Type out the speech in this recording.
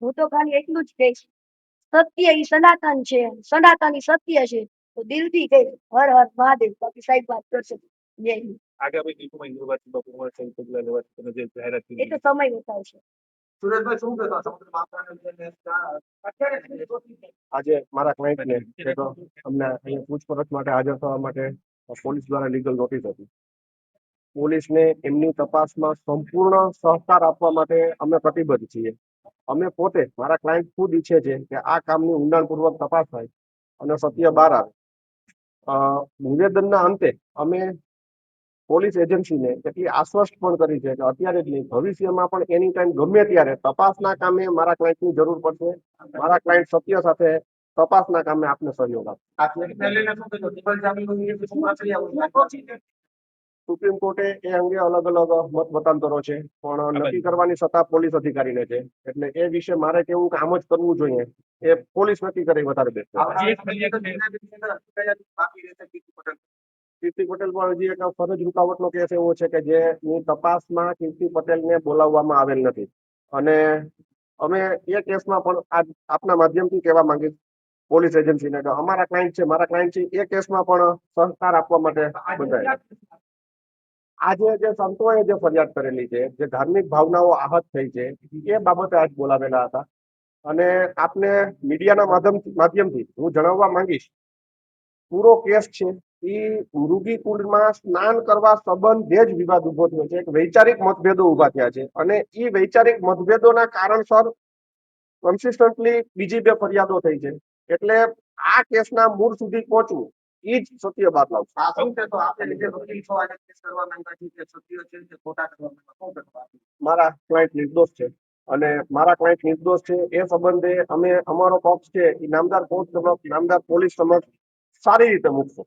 હું તો ખાલી એટલું જ કહીશ, સત્ય ઈ સનાતન છે, સનાતન ઈ સત્ય છે, તો દિલથી કહીશ હર હર મહાદેવ. બાકી સાહેબ વાત કરશે. જય હિન્દ. એ તો સમય બતાવશે. સુરેશભાઈ શું કહેતા આજે મારા ક્લાયન્ટને અમને અહીંયા પૂછપરછ માટે હાજર થવા માટે પોલીસ દ્વારા લીગલ નોટિસ હતી. પોલીસને એમની તપાસમાં સંપૂર્ણ સહકાર આપવા માટે અમે પ્રતિબદ્ધ છીએ. અમે પોતે મારા ક્લાયન્ટ ખુદ ઈચ્છે છે કે આ કામની ઊંડાણપૂર્વક તપાસ થાય અને સત્ય બહાર આવે. નિવેદનના અંતે અમે પોલીસ એજન્સીને એટલી આશ્વસ્ત પણ કરી છે કે અત્યારે જ નહીં, ભવિષ્યમાં પણ એની ટાઈમ ગમે ત્યારે તપાસના કામે મારા ક્લાયન્ટની જરૂર પડશે. મારા ક્લાયન્ટ સત્ય સાથે તપાસના કામે આપને સહયોગ આપશે. સુપ્રીમ કોર્ટે એ અંગે અલગ અલગ મત મતાંતરો છે, પણ નક્કી કરવાની સત્તા પોલીસ અધિકારીને છે. એટલે એ વિશે મારે કેવું કે આમ જ કરવું જોઈએ એ પોલીસ નક્કી કરે વધારે બેસ્ટ. કીર્તિ પટેલ પણ હજી એક ફરજ રૂકાવટનો કેસ એવો છે કે જેની તપાસમાં કીર્તિ પટેલને બોલાવવામાં આવેલ નથી. અને અમે એ કેસમાં પણ આપના માધ્યમથી કહેવા માંગીશ પોલીસ એજન્સીને કે અમારા ક્લાયન્ટ છે, મારા ક્લાયન્ટ છે, એ કેસમાં પણ સહકાર આપવા માટે બધા. આજે જે સંતોએ જે ફરિયાદ કરેલી છે, જે ધાર્મિક ભાવનાઓ આહત થઈ છે, એ બાબતે આજ બોલાવેલા હતા. અને આપને મીડિયાના માધ્યમથી હું જણાવવા માંગીશ, પૂરો કેસ છે એ મૃગી કુંડમાં સ્નાન કરવા સંબંધે જ વિવાદ ઉભો થયો છે. એક વૈચારિક મતભેદો ઉભા થયા છે અને એ વૈચારિક મતભેદોના કારણસર કન્સિસ્ટન્ટલી બીજી બે ફરિયાદો થઈ છે. એટલે આ કેસના મૂળ સુધી પહોંચવું એ જ સત્ય બાદ લાવશે. મારા ક્લાયન્ટ નિર્દોષ છે અને મારા ક્લાયન્ટ નિર્દોષ છે એ સંબંધે અમે અમારો પક્ષ છે એ નામદાર કોર્ટ સમક્ષ, નામદાર પોલીસ સમક્ષ સારી રીતે મૂકશું.